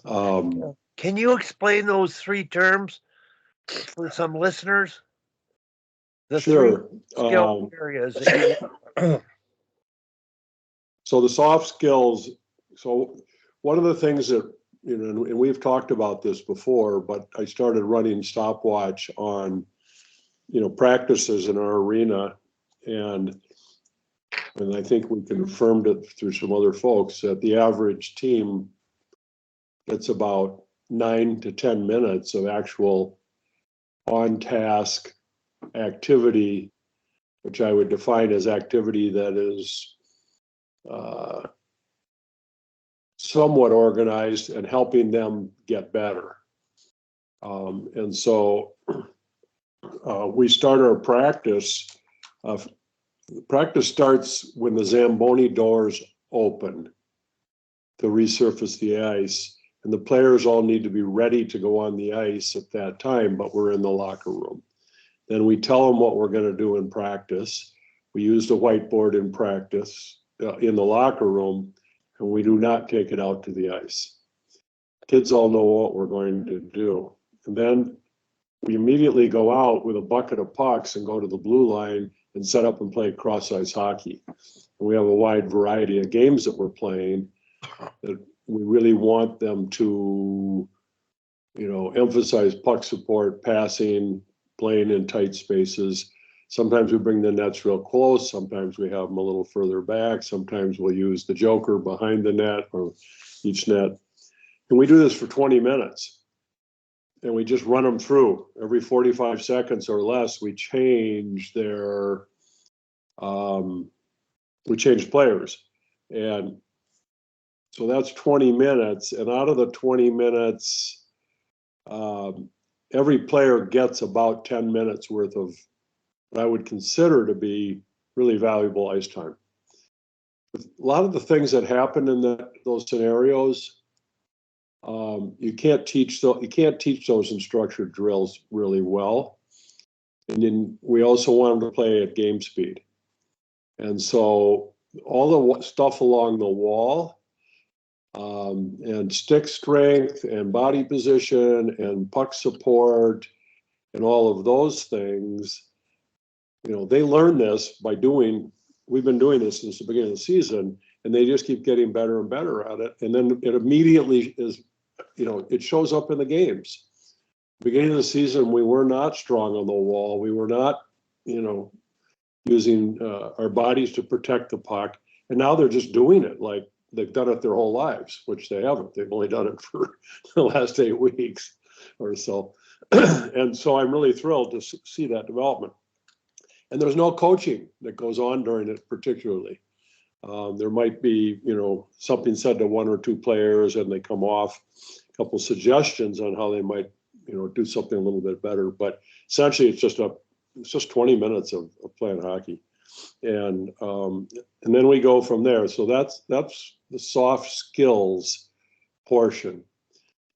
Can you explain those three terms for some listeners? The Sure. three skill areas that you So the soft skills. So one of the things that, and we've talked about this before, but I started running stopwatch on, practices in our arena, and I think we confirmed it through some other folks that the average team gets about 9 to 10 minutes of actual on-task activity, which I would define as activity that is somewhat organized and helping them get better. And so we start our practice. Practice starts when the Zamboni doors open to resurface the ice. And the players all need to be ready to go on the ice at that time, but we're in the locker room. Then we tell them what we're going to do in practice. We use the whiteboard in practice in the locker room, and we do not take it out to the ice. Kids all know what we're going to do. And then we immediately go out with a bucket of pucks and go to the blue line and set up and play cross-ice hockey. And we have a wide variety of games that we're playing that we really want them to, emphasize puck support, passing, playing in tight spaces. Sometimes we bring the nets real close. Sometimes we have them a little further back. Sometimes we'll use the joker behind the net or each net. And we do this for 20 minutes. And we just run them through. Every 45 seconds or less, we change their, we change players. And so that's 20 minutes. And out of the 20 minutes, every player gets about 10 minutes worth of what I would consider to be really valuable ice time. A lot of the things that happen in those scenarios, you can't teach those in structured drills really well. And then we also want them to play at game speed. And so all the stuff along the wall, and stick strength and body position and puck support and all of those things, they learn this by doing. We've been doing this since the beginning of the season, and they just keep getting better and better at it. And then it immediately is, it shows up in the games. Beginning of the season, we were not strong on the wall. We were not, using our bodies to protect the puck. And now they're just doing it like they've done it their whole lives, which they haven't. They've only done it for the last 8 weeks or so. And so I'm really thrilled to see that development. And there's no coaching that goes on during it particularly. There might be, something said to one or two players and they come off, a couple suggestions on how they might, do something a little bit better. But essentially it's just 20 minutes of playing hockey. And then we go from there. So that's the soft skills portion.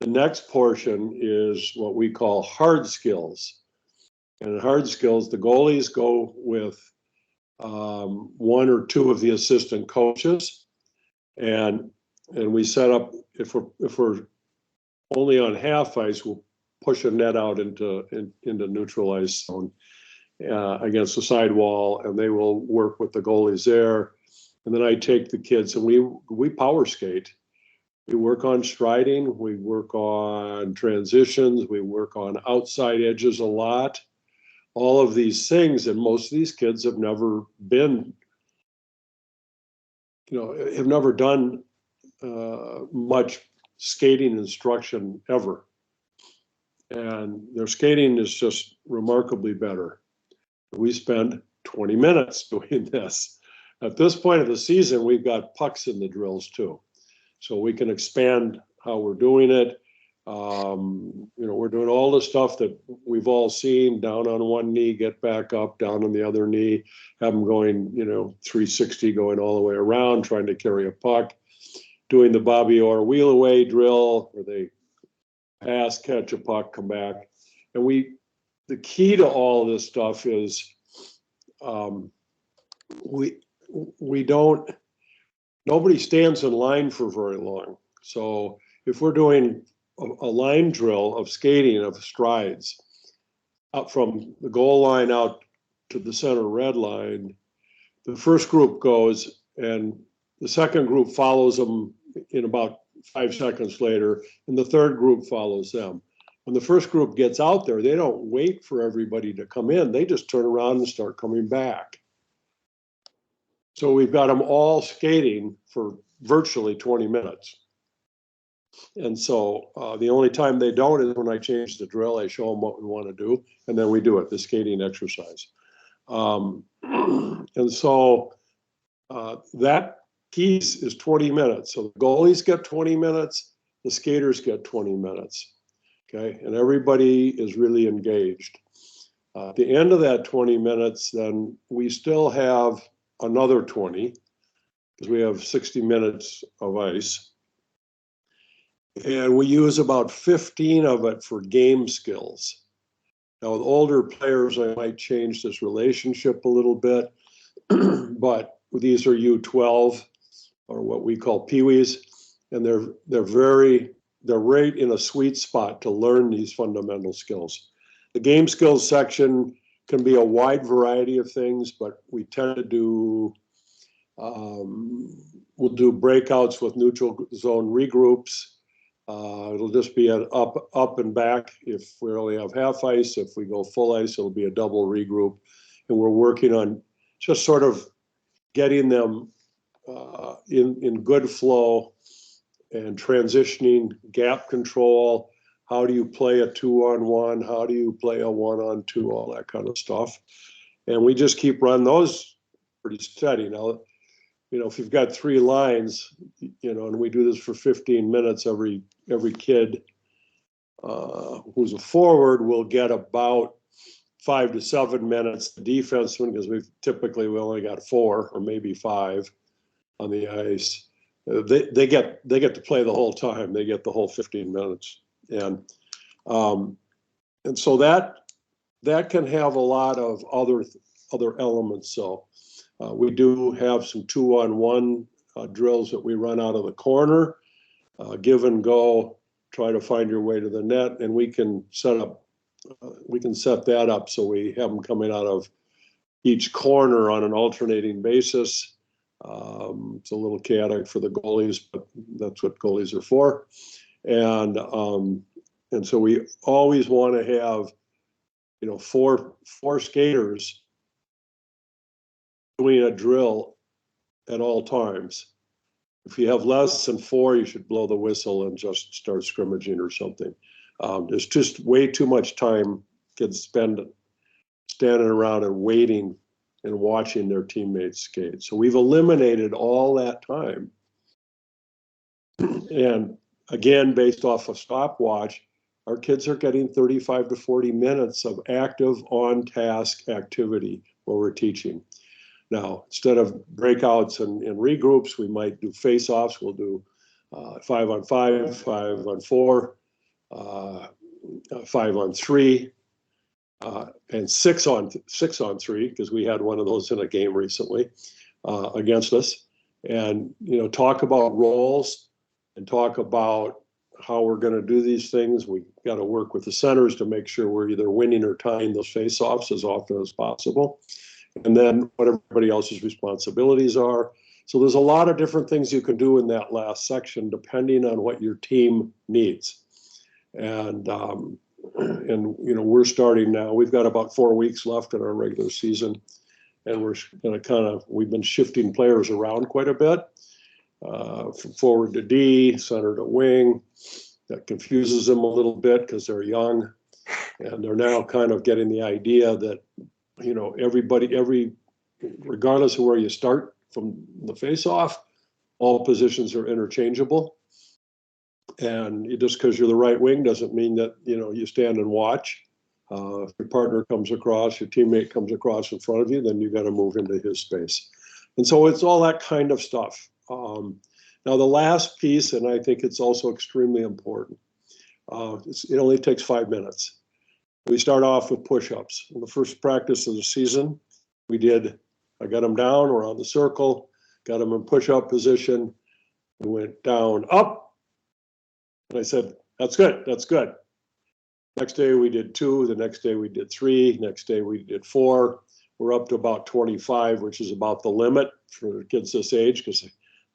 The next portion is what we call hard skills. And in hard skills, the goalies go with one or two of the assistant coaches, and we set up, if we're only on half ice, we'll push a net out into neutral ice zone against the sidewall, and they will work with the goalies there. And then I take the kids and we power skate. We work on striding, we work on transitions, we work on outside edges a lot. All of these things, and most of these kids have never been, have never done much skating instruction ever. And their skating is just remarkably better. We spend 20 minutes doing this. At this point of the season, we've got pucks in the drills too. So we can expand how we're doing it. We're doing all the stuff that we've all seen: down on one knee, get back up, down on the other knee, have them going, 360, going all the way around, trying to carry a puck, doing the Bobby Orr wheel away drill where they pass, catch a puck, come back. And the key to all of this stuff is nobody stands in line for very long. So if we're doing a line drill of skating of strides up from the goal line out to the center red line, the first group goes and the second group follows them in about 5 seconds later, and the third group follows them. When the first group gets out there, they don't wait for everybody to come in. They just turn around and start coming back. So we've got them all skating for virtually 20 minutes. And so the only time they don't is when I change the drill. I show them what we want to do, and then we do it, the skating exercise. And so that piece is 20 minutes. So the goalies get 20 minutes, the skaters get 20 minutes. Okay, and everybody is really engaged. At the end of that 20 minutes, then we still have another 20, because we have 60 minutes of ice. And we use about 15 of it for game skills. Now, with older players, I might change this relationship a little bit, but these are U12, or what we call peewees, and they're right in a sweet spot to learn these fundamental skills. The game skills section can be a wide variety of things, but we tend to do, we'll do breakouts with neutral zone regroups. It'll just be an up and back if we only have half ice. If we go full ice, it'll be a double regroup. And we're working on just sort of getting them in good flow and transitioning, gap control. How do you play a 2-on-1? How do you play a 1-on-2? All that kind of stuff. And we just keep running those pretty steady. Now, if you've got 3 lines, and we do this for 15 minutes, every kid who's a forward will get about 5 to 7 minutes. The defenseman, because we only got 4 or maybe 5 on the ice. They get to play the whole time. They get the whole 15 minutes, and so that can have a lot of other elements. So we do have some 2-on-1 drills that we run out of the corner, give and go, try to find your way to the net, and we can set that up so we have them coming out of each corner on an alternating basis. It's a little chaotic for the goalies, but that's what goalies are for. And so we always want to have, four skaters doing a drill at all times. If you have less than 4, you should blow the whistle and just start scrimmaging or something. There's just way too much time kids spend standing around and waiting and watching their teammates skate. So we've eliminated all that time. And again, based off a stopwatch, our kids are getting 35 to 40 minutes of active on-task activity where we're teaching. Now, instead of breakouts and regroups, we might do face-offs. We'll do 5-on-5, 5-on-4, 5-on-3, and 6-on-3, because we had one of those in a game recently against us. And, talk about roles and talk about how we're going to do these things. We got to work with the centers to make sure we're either winning or tying those face-offs as often as possible. And then what everybody else's responsibilities are. So there's a lot of different things you can do in that last section, depending on what your team needs. And we're starting now. We've got about 4 weeks left in our regular season, and we're going to we've been shifting players around quite a bit, from forward to D, center to wing. That confuses them a little bit because they're young, and they're now kind of getting the idea that, regardless of where you start from the face-off, all positions are interchangeable. And just because you're the right wing doesn't mean that, you stand and watch. If your partner comes across, your teammate comes across in front of you, then you got to move into his space. And so it's all that kind of stuff. Now, the last piece, and I think it's also extremely important, it only takes 5 minutes. We start off with push-ups. In the first practice of the season, I got them down around the circle, got them in push-up position. We went down, up, And I said, that's good, that's good. Next day we did 2, the next day we did 3, next day we did 4. We're up to about 25, which is about the limit for kids this age because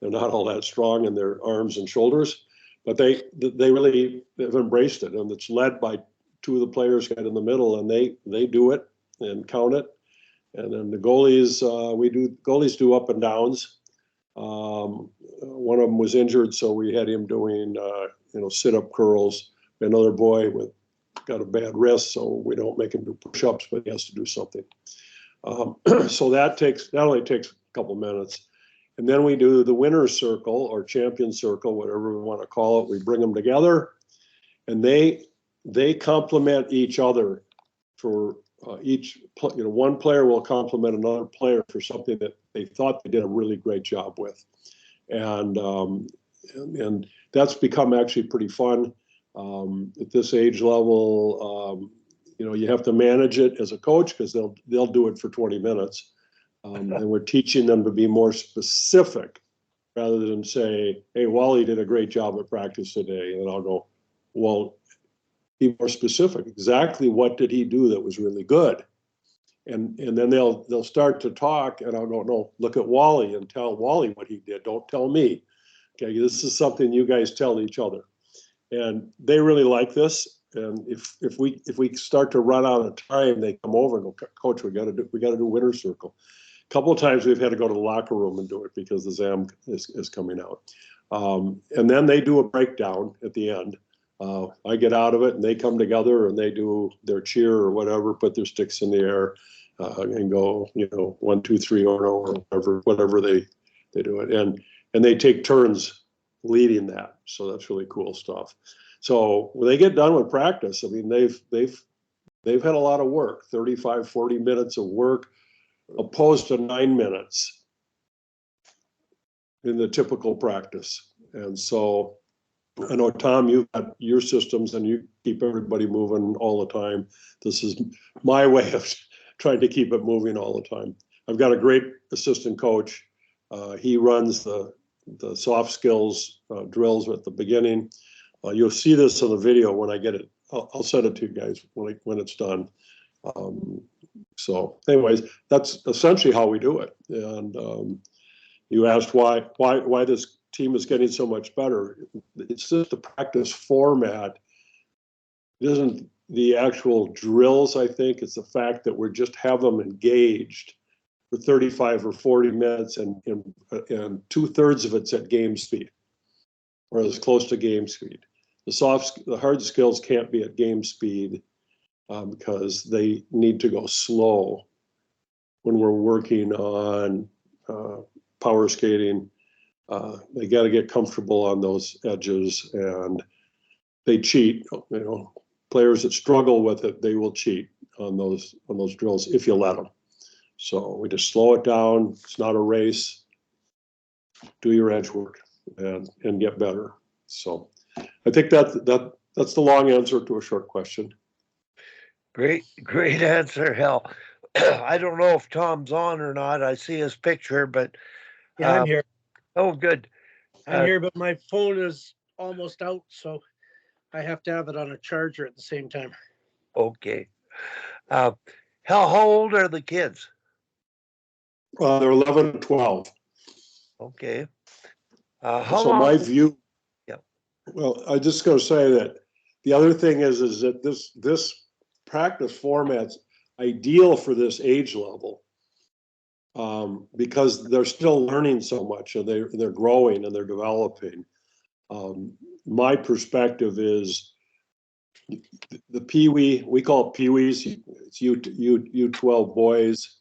they're not all that strong in their arms and shoulders. But they really have embraced it, and it's led by 2 of the players right in the middle, and they do it and count it. And then the goalies, goalies do up and downs. One of them was injured, so we had him doing sit-up curls. Another boy got a bad wrist, so we don't make him do push-ups, but he has to do something. So that only takes a couple minutes. And then we do the winner's circle or champion circle, whatever we want to call it. We bring them together, and they complement each other for one player will compliment another player for something that they thought they did a really great job with. And that's become actually pretty fun. At this age level, you have to manage it as a coach because they'll do it for 20 minutes. And we're teaching them to be more specific rather than say, hey, Wally did a great job at practice today. And I'll go, well, be more specific. Exactly what did he do that was really good? And then they'll start to talk and I'll go, no, look at Wally and tell Wally what he did. Don't tell me. Okay, this is something you guys tell each other. And they really like this. And if we start to run out of time, they come over and go, Coach, we got to do winner's circle. A couple of times we've had to go to the locker room and do it because the ZAM is coming out. And then they do a breakdown at the end. I get out of it and they come together and they do their cheer or whatever, put their sticks in the air and go, 1, 2, 3, or whatever they do it. And they take turns leading that. So that's really cool stuff. So when they get done with practice, I mean, they've had a lot of work, 35, 40 minutes of work opposed to 9 minutes in the typical practice. And so I know, Tom, you've got your systems and you keep everybody moving all the time. This is my way of trying to keep it moving all the time. I've got a great assistant coach. He runs the soft skills drills at the beginning. You'll see this in the video when I get it. I'll send it to you guys when it's done. So anyways, that's essentially how we do it. And you asked why this team is getting so much better. It's just the practice format. It isn't the actual drills, I think. It's the fact that we just have them engaged for 35 or 40 minutes and 2/3 of it's at game speed or as close to game speed. The hard skills can't be at game speed because they need to go slow when we're working on power skating. They got to get comfortable on those edges, and they cheat. Players that struggle with it, they will cheat on those drills if you let them. So we just slow it down. It's not a race. Do your edge work and get better. So I think that's the long answer to a short question. Great answer, Hal. I don't know if Tom's on or not. I see his picture, but yeah, I'm here. Oh, good. I'm here, but my phone is almost out, so I have to have it on a charger at the same time. Okay. How old are the kids? They're 11 and 12. Okay. My view. Yeah. Well, I just going to say that the other thing is that this practice format's ideal for this age level because they're still learning so much and they're growing and they're developing. My perspective is the peewee, we call it peewees, it's U12 boys,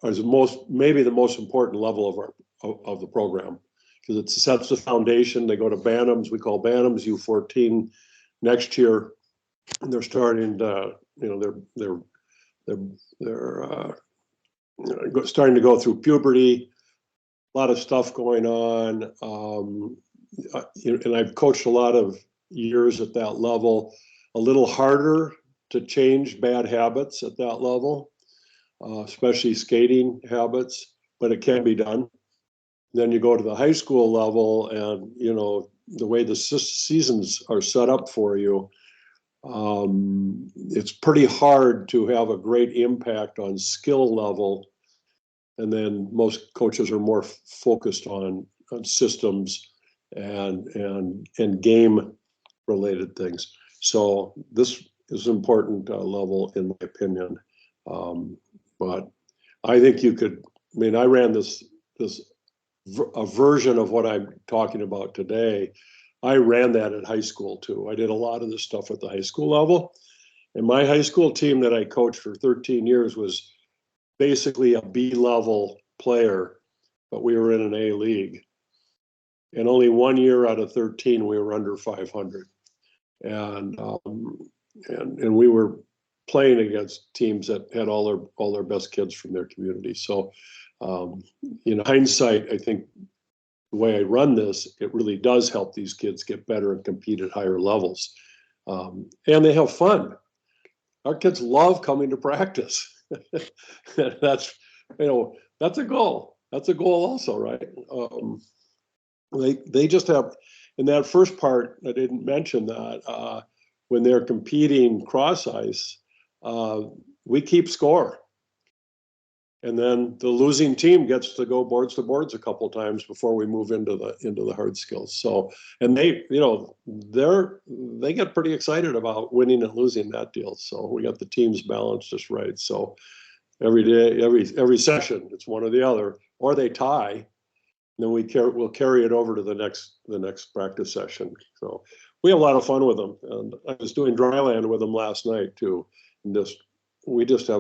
is maybe the most important level of the program because it sets the foundation. They go to Bantams, we call Bantams U14 next year, and they're starting to, they're starting to go through puberty, a lot of stuff going on. And I've coached a lot of years at that level, a little harder to change bad habits at that level, especially skating habits, but it can be done. Then you go to the high school level and, the way the seasons are set up for you, it's pretty hard to have a great impact on skill level. And then most coaches are more focused on systems and game related things. So this is an important level in my opinion. But I think you could, I mean, I ran a version of what I'm talking about today. I ran that at high school too. I did a lot of this stuff at the high school level. And my high school team that I coached for 13 years was basically a B-level player, but we were in an A league. And only 1 year out of 13, we were under 500. And we were playing against teams that had all their best kids from their community. So in hindsight, I think the way I run this, it really does help these kids get better and compete at higher levels. And they have fun. Our kids love coming to practice. That's, that's a goal. That's a goal also, right? They just have, in that first part, I didn't mention that when they're competing cross ice, we keep score. And then the losing team gets to go boards to boards a couple of times before we move into the hard skills. So, and they get pretty excited about winning and losing that deal. So we got the teams balanced just right. So every day, every session, it's one or the other, or they tie. And then we'll carry it over to the next practice session. So we have a lot of fun with them. And I was doing dry land with them last night too. And we just have